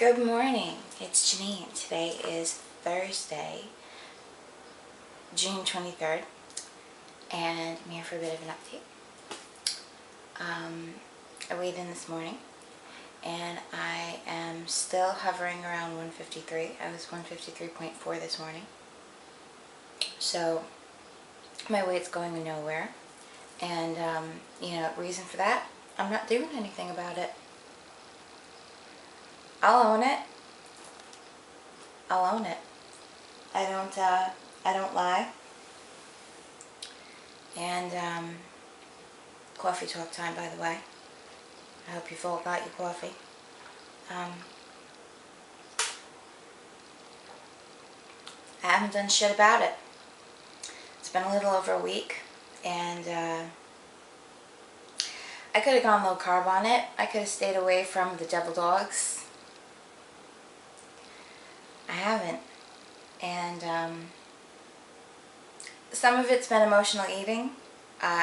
Good morning, it's Janine. Today is Thursday, June 23rd, and I'm here for a bit of an update. I weighed in this morning, and I am still hovering around 153. I was 153.4 this morning. So, my weight's going nowhere, and, reason for that, I'm not doing anything about it. I'll own it. I'll own it. I don't lie. And, coffee talk time, by the way. I hope you've all got your coffee. I haven't done shit about it. It's been a little over a week, and, I could have gone low carb on it. I could have stayed away from the devil dogs. I haven't. And, some of it's been emotional eating.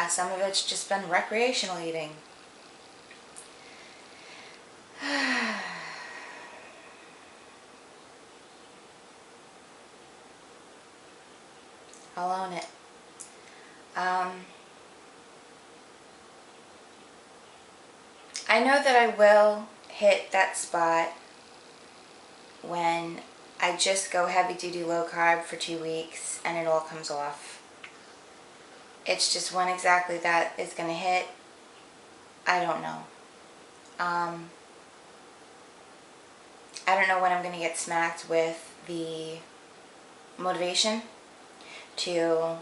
Some of it's just been recreational eating. I'll own it. I know that I will hit that spot when I just go heavy duty low carb for 2 weeks and it all comes off. It's just when exactly that is going to hit, I don't know. I don't know when I'm going to get smacked with the motivation to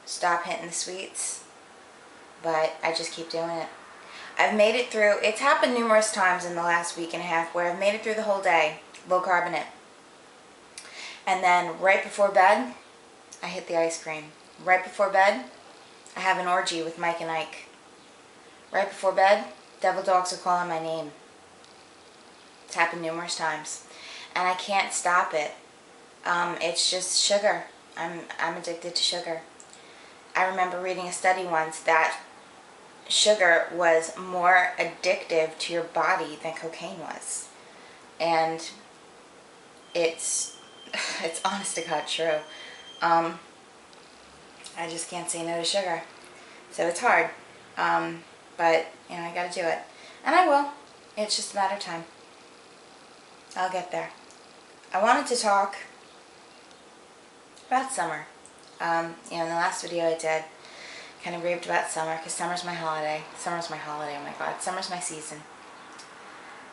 stop hitting the sweets, but I just keep doing it. I've made it through, it's happened numerous times in the last week and a half where I've made it through the whole day, low carb in it. And then right before bed, I hit the ice cream. Right before bed, I have an orgy with Mike and Ike. Right before bed, devil dogs are calling my name. It's happened numerous times. And I can't stop it. It's just sugar. I'm addicted to sugar. I remember reading a study once that sugar was more addictive to your body than cocaine was. And it's honest to God true. I just can't say no to sugar. So it's hard. But, I gotta do it. And I will. It's just a matter of time. I'll get there. I wanted to talk about summer. In the last video I did, kind of raved about summer, because summer's my holiday. Summer's my holiday, oh my God. Summer's my season.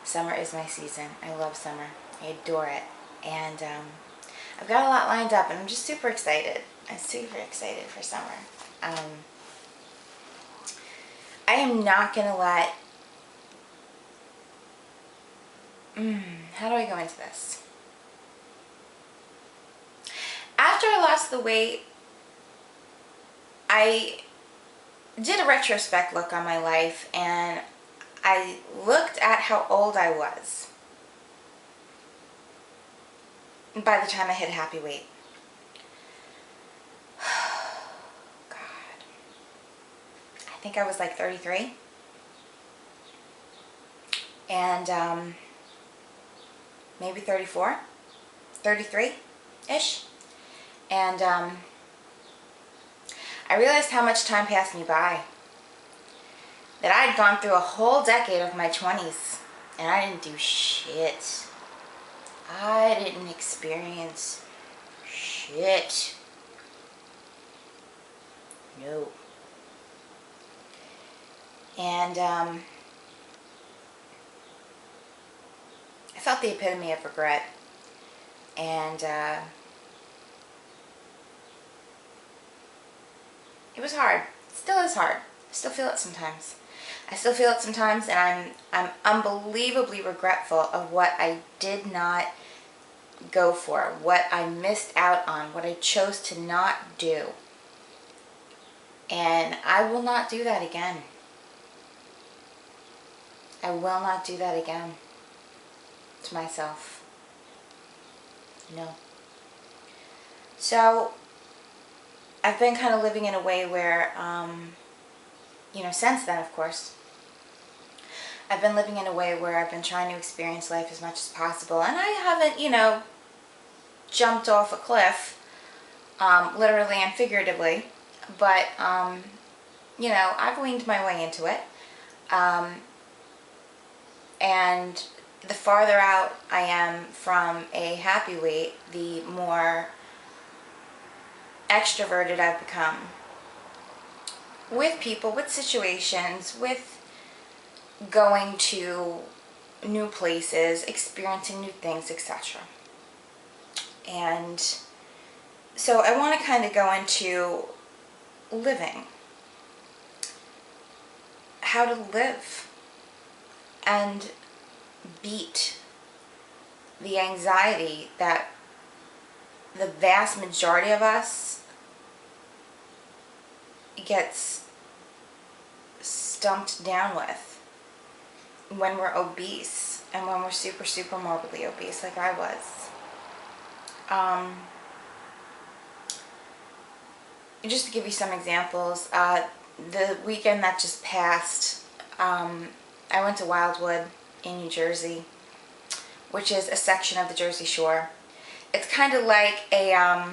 Summer is my season. I love summer. I adore it. And, I've got a lot lined up, and I'm just super excited. I'm super excited for summer. I am not going to let... how do I go into this? After I lost the weight, I did a retrospect look on my life, and I looked at how old I was by the time I hit happy weight. God. I think I was like 33. And maybe 34. 33-ish. And I realized how much time passed me by. That I had gone through a whole decade of my 20s, and I didn't do shit. I didn't experience shit. No. And I felt the epitome of regret. And it was hard. It still is hard. I still feel it sometimes. And I'm unbelievably regretful of what I did not go for, what I missed out on, what I chose to not do. And I will not do that again. I will not do that again to myself. No. So I've been kind of living in a way where, since then, of course, I've been living in a way where I've been trying to experience life as much as possible, and I haven't, you know, jumped off a cliff, literally and figuratively, but, you know, I've weaned my way into it, and the farther out I am from a happy weight, the more extroverted I've become with people, with situations, with going to new places, experiencing new things, etc. And so I want to kind of go into living, how to live and beat the anxiety that the vast majority of us gets stumped down with when we're obese and when we're super, super morbidly obese like I was. Just to give you some examples, the weekend that just passed, I went to Wildwood in New Jersey, which is a section of the Jersey Shore. It's kind of like a, how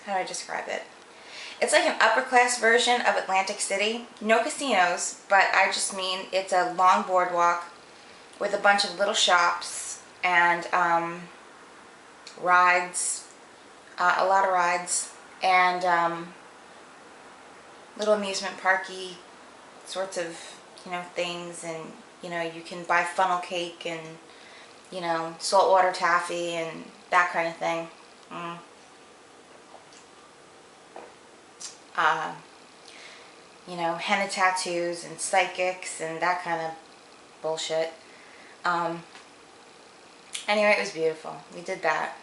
do I describe it? It's like an upper class version of Atlantic City. No casinos, but I just mean it's a long boardwalk with a bunch of little shops and rides, a lot of rides, and little amusement parky sorts of, you know, things, and, you know, you can buy funnel cake and, you know, saltwater taffy and that kind of thing. You know, henna tattoos and psychics and that kind of bullshit. Anyway, it was beautiful. We did that.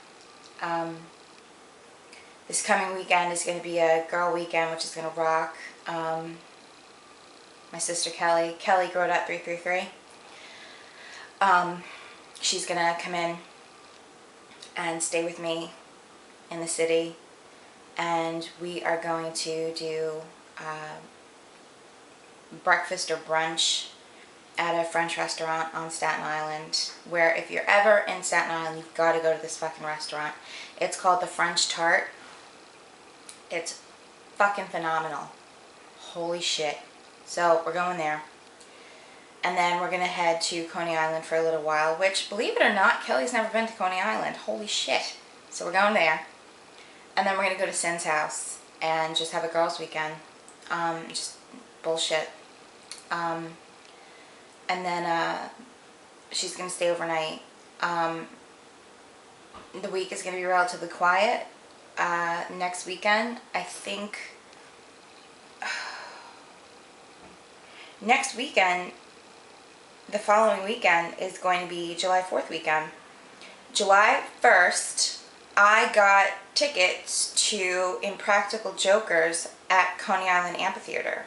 This coming weekend is going to be a girl weekend, which is going to rock. My sister Kelly Growed Up 333. She's going to come in and stay with me in the city, and we are going to do breakfast or brunch at a French restaurant on Staten Island, where if you're ever in Staten Island, you've got to go to this fucking restaurant. It's called the French Tart. It's fucking phenomenal. Holy shit. So we're going there. And then we're going to head to Coney Island for a little while, which, believe it or not, Kelly's never been to Coney Island. Holy shit. So we're going there. And then we're going to go to Sin's house and just have a girls' weekend. Just bullshit. And then she's going to stay overnight. The week is going to be relatively quiet. Next weekend, I think... Next weekend, the following weekend, is going to be July 4th weekend. July 1st, I got tickets to Impractical Jokers at Coney Island Amphitheater,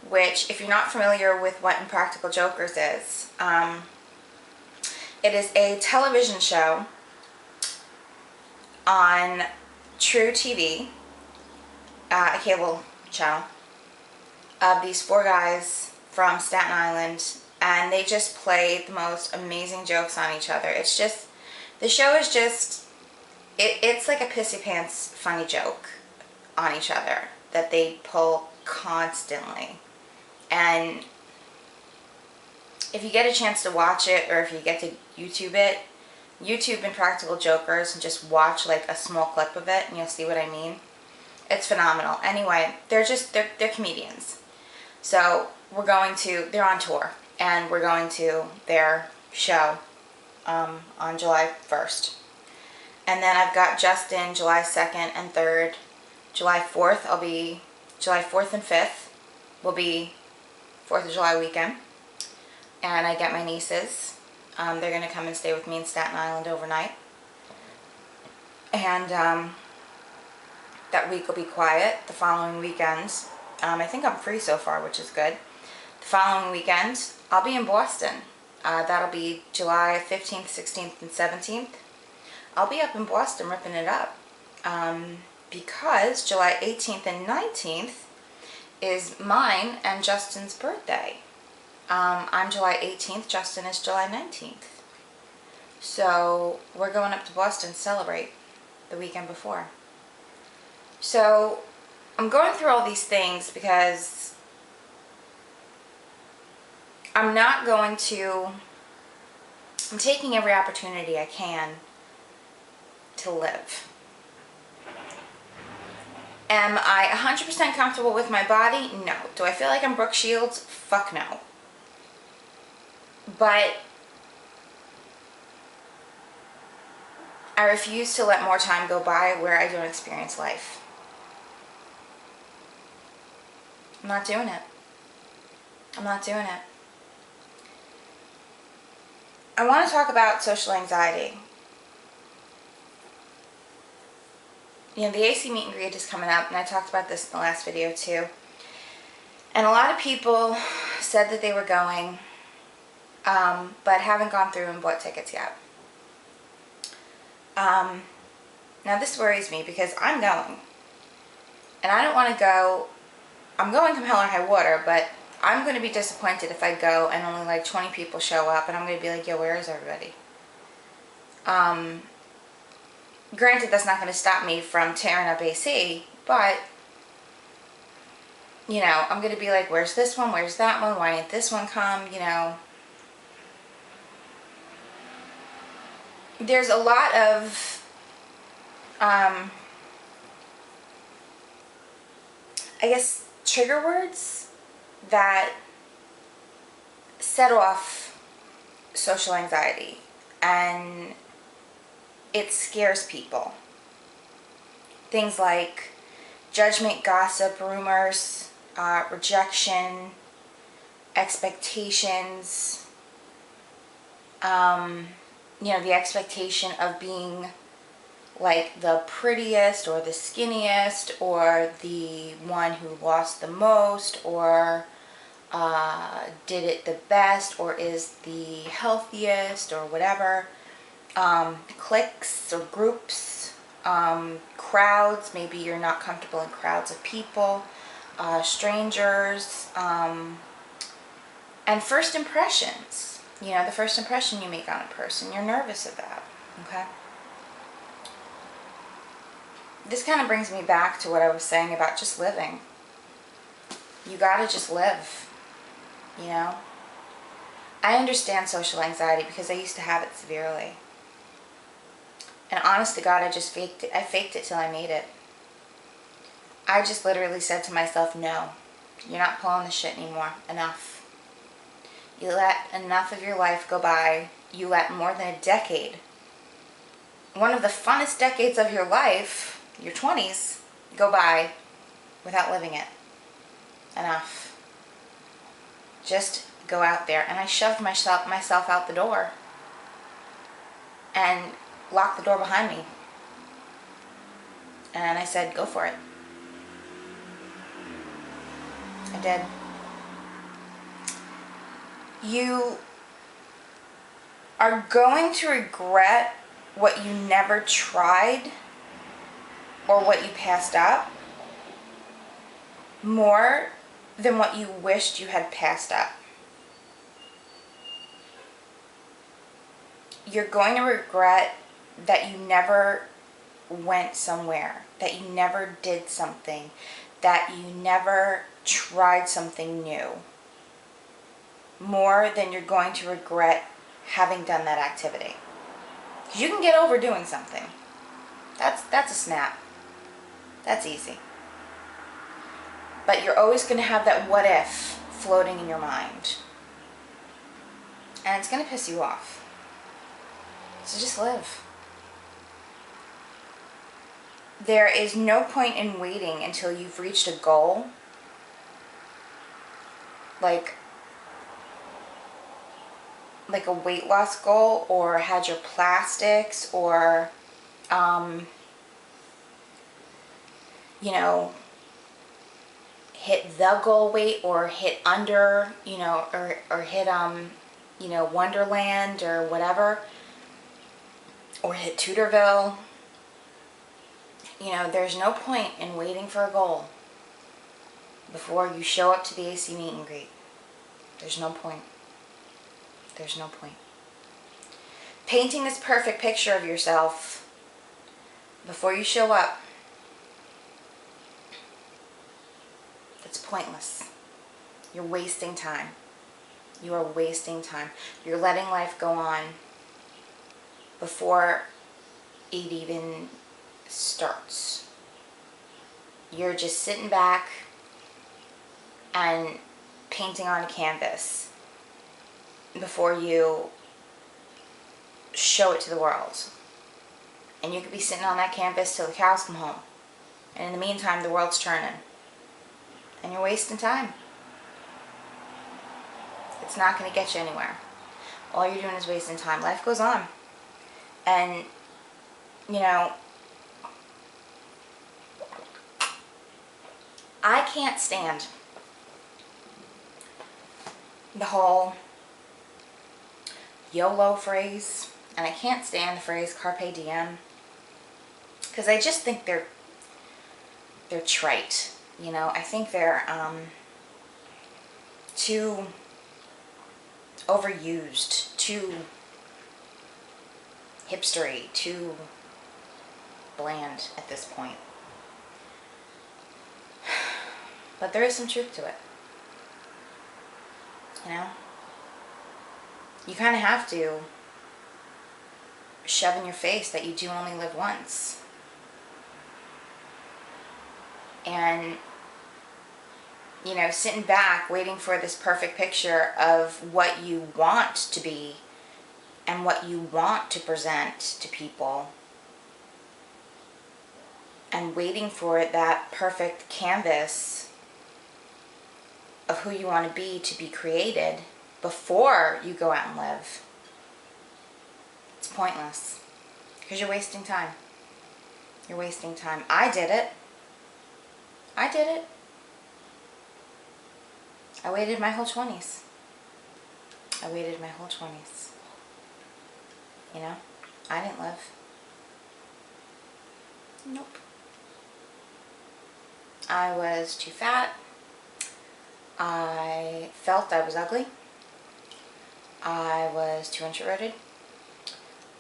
which, if you're not familiar with what Impractical Jokers is, it is a television show on True TV, a cable channel, of these four guys from Staten Island, and they just play the most amazing jokes on each other. It's just, the show is just, it's like a pissy pants funny joke on each other that they pull constantly. And if you get a chance to watch it, or if you get to YouTube it, YouTube Impractical Jokers, and just watch like a small clip of it and you'll see what I mean. It's phenomenal. Anyway, they're comedians. So they're on tour, and we're going to their show on July 1st. And then I've got Justin July 2nd and 3rd. July 4th, July 4th and 5th will be 4th of July weekend. And I get my nieces. They're going to come and stay with me in Staten Island overnight. And that week will be quiet. The following weekends, I think I'm free so far, which is good. The following weekend, I'll be in Boston. That'll be July 15th, 16th, and 17th. I'll be up in Boston ripping it up. Because July 18th and 19th is mine and Justin's birthday. I'm July 18th. Justin is July 19th. So we're going up to Boston to celebrate the weekend before. So I'm going through all these things because I'm taking every opportunity I can to live. Am I 100% comfortable with my body? No. Do I feel like I'm Brooke Shields? Fuck no. But I refuse to let more time go by where I don't experience life. I'm not doing it. I'm not doing it. I want to talk about social anxiety. You know, the AC meet and greet is coming up, and I talked about this in the last video too. And a lot of people said that they were going, but haven't gone through and bought tickets yet. Now this worries me because I'm going. And I don't want to go. I'm going come hell or high water, but I'm going to be disappointed if I go and only like 20 people show up, and I'm going to be like, yo, where is everybody? Granted, that's not going to stop me from tearing up AC, but, you know, I'm going to be like, where's this one? Where's that one? Why didn't this one come? You know. There's a lot of, I guess, trigger words that set off social anxiety, and it scares people. Things like judgment, gossip, rumors, rejection, expectations, you know, the expectation of being like the prettiest or the skinniest or the one who lost the most or did it the best or is the healthiest or whatever. Cliques or groups, crowds, maybe you're not comfortable in crowds of people, strangers, and first impressions. You know, the first impression you make on a person, you're nervous of that, okay? This kind of brings me back to what I was saying about just living. You gotta just live, you know? I understand social anxiety because I used to have it severely. And honest to God, I just faked it. I faked it till I made it. I just literally said to myself, no, you're not pulling this shit anymore. Enough. You let enough of your life go by. You let more than a decade, one of the funnest decades of your life, your 20s, go by without living it. Enough. Just go out there. And I shoved myself out the door and locked the door behind me. And I said, go for it. I did. You are going to regret what you never tried or what you passed up more than what you wished you had passed up. You're going to regret that you never went somewhere, that you never did something, that you never tried something new, more than you're going to regret having done that activity. Because you can get over doing something. That's a snap. That's easy. But you're always going to have that what if floating in your mind. And it's going to piss you off. So just live. There is no point in waiting until you've reached a goal. Like a weight loss goal, or had your plastics, or you know, hit the goal weight, or hit under, you know, or hit you know, Wonderland or whatever, or hit Tutorville. You know, there's no point in waiting for a goal before you show up to the AC meet and greet. There's no point. There's no point. Painting this perfect picture of yourself before you show up, it's pointless. You're wasting time. You are wasting time. You're letting life go on before it even starts. You're just sitting back and painting on a canvas before you show it to the world. And you could be sitting on that canvas till the cows come home. And in the meantime, the world's turning. And you're wasting time. It's not going to get you anywhere. All you're doing is wasting time. Life goes on. And, you know, I can't stand the whole YOLO phrase, and I can't stand the phrase carpe diem, because I just think they're trite. You know, I think they're too overused, too hipstery, too bland at this point. But there is some truth to it. You know? You kind of have to shove in your face that you do only live once. And, you know, sitting back waiting for this perfect picture of what you want to be and what you want to present to people, and waiting for that perfect canvas of who you want to be created before you go out and live. It's pointless, because you're wasting time. You're wasting time. I did it. I did it. I waited my whole 20s. I waited my whole 20s. You know, I didn't live. Nope. I was too fat. I felt I was ugly. I was too introverted.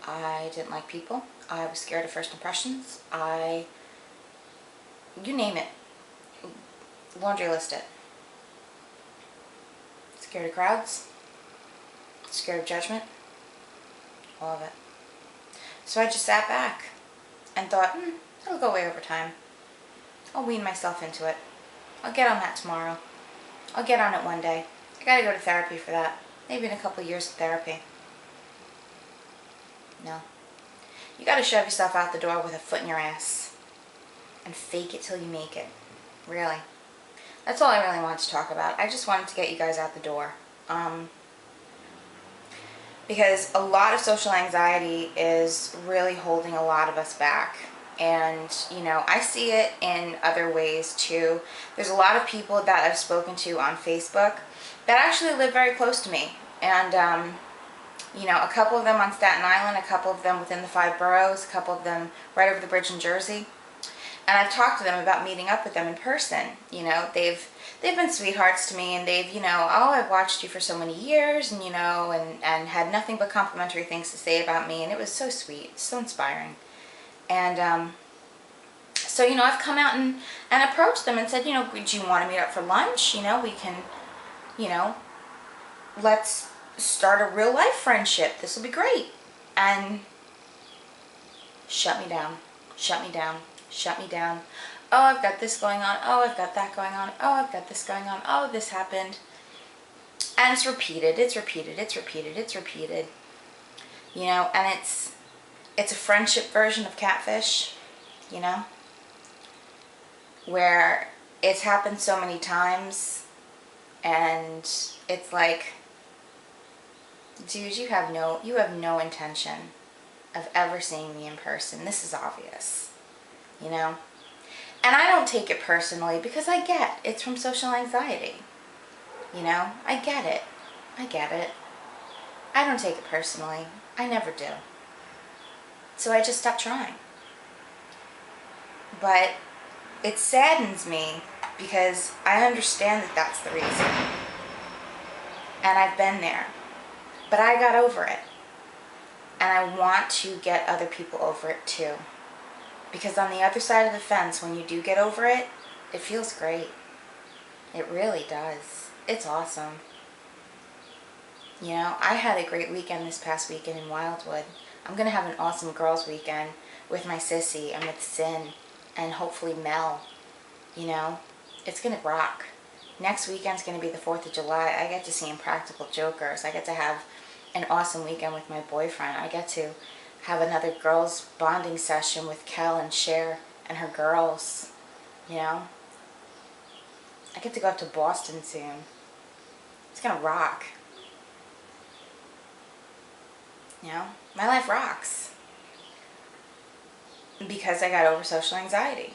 I didn't like people. I was scared of first impressions. You name it. Laundry list it. Scared of crowds. Scared of judgment. All of it. So I just sat back and thought, it'll go away over time. I'll wean myself into it. I'll get on that tomorrow. I'll get on it one day. I gotta go to therapy for that. Maybe in a couple of years of therapy. No. You gotta shove yourself out the door with a foot in your ass. And fake it till you make it. Really. That's all I really wanted to talk about. I just wanted to get you guys out the door. Because a lot of social anxiety is really holding a lot of us back. And, you know, I see it in other ways too. There's a lot of people that I've spoken to on Facebook that actually live very close to me. And, you know, a couple of them on Staten Island, a couple of them within the 5 boroughs, a couple of them right over the bridge in Jersey. And I've talked to them about meeting up with them in person. You know, they've been sweethearts to me, and they've, you know, oh, I've watched you for so many years, and, you know, and had nothing but complimentary things to say about me, and it was so sweet, so inspiring. And so, you know, I've come out and approached them and said, you know, do you want to meet up for lunch? You know, we can, you know, let's start a real life friendship. This will be great. And shut me down, shut me down, shut me down. Oh, I've got this going on. Oh, I've got that going on. Oh, I've got this going on. Oh, this happened. And it's repeated, it's repeated, it's repeated, it's repeated. You know, and it's a friendship version of catfish, you know, where it's happened so many times, and it's like, dude, you have no intention of ever seeing me in person. This is obvious, you know. And I don't take it personally, because I get it's from social anxiety. You know, I get it. I get it. I don't take it personally. I never do. So I just stopped trying. But it saddens me, because I understand that that's the reason. And I've been there. But I got over it. And I want to get other people over it too. Because on the other side of the fence, when you do get over it, it feels great. It really does. It's awesome. You know, I had a great weekend this past weekend in Wildwood. I'm going to have an awesome girls' weekend with my sissy and with Sin and hopefully Mel. You know, it's going to rock. Next weekend's going to be the 4th of July. I get to see Impractical Jokers. I get to have an awesome weekend with my boyfriend. I get to have another girls' bonding session with Kel and Cher and her girls. You know, I get to go up to Boston soon. It's going to rock. You know, my life rocks. Because I got over social anxiety.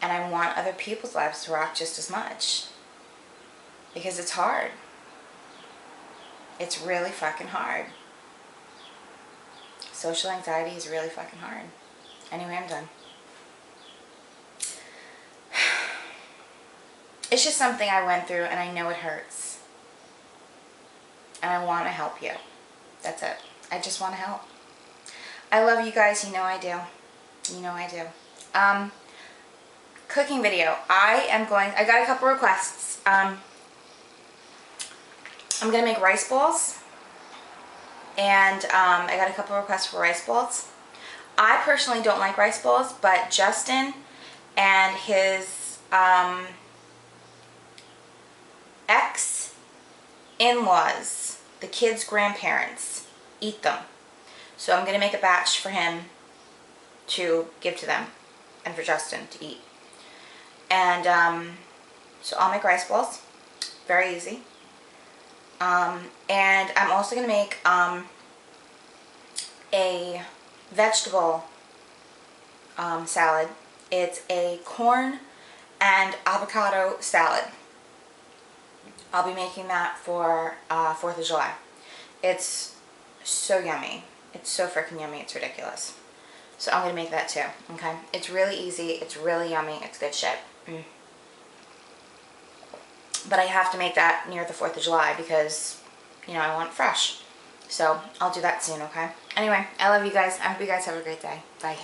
And I want other people's lives to rock just as much. Because it's hard. It's really fucking hard. Social anxiety is really fucking hard. Anyway, I'm done. It's just something I went through and I know it hurts. And I want to help you. That's it. I just want to help. I love you guys. You know I do. You know I do. Cooking video. I got a couple requests. I'm going to make rice balls. And I got a couple requests for rice balls. I personally don't like rice balls, but Justin and his ex-in-laws, the kids' grandparents, eat them. So I'm going to make a batch for him to give to them and for Justin to eat. And so I'll make rice balls. Very easy. And I'm also going to make a vegetable salad. It's a corn and avocado salad. I'll be making that for 4th of July. It's so yummy. It's so freaking yummy. It's ridiculous. So I'm going to make that too. Okay? It's really easy. It's really yummy. It's good shit. But I have to make that near the 4th of July because, you know, I want it fresh. So I'll do that soon, okay? Anyway, I love you guys. I hope you guys have a great day. Bye.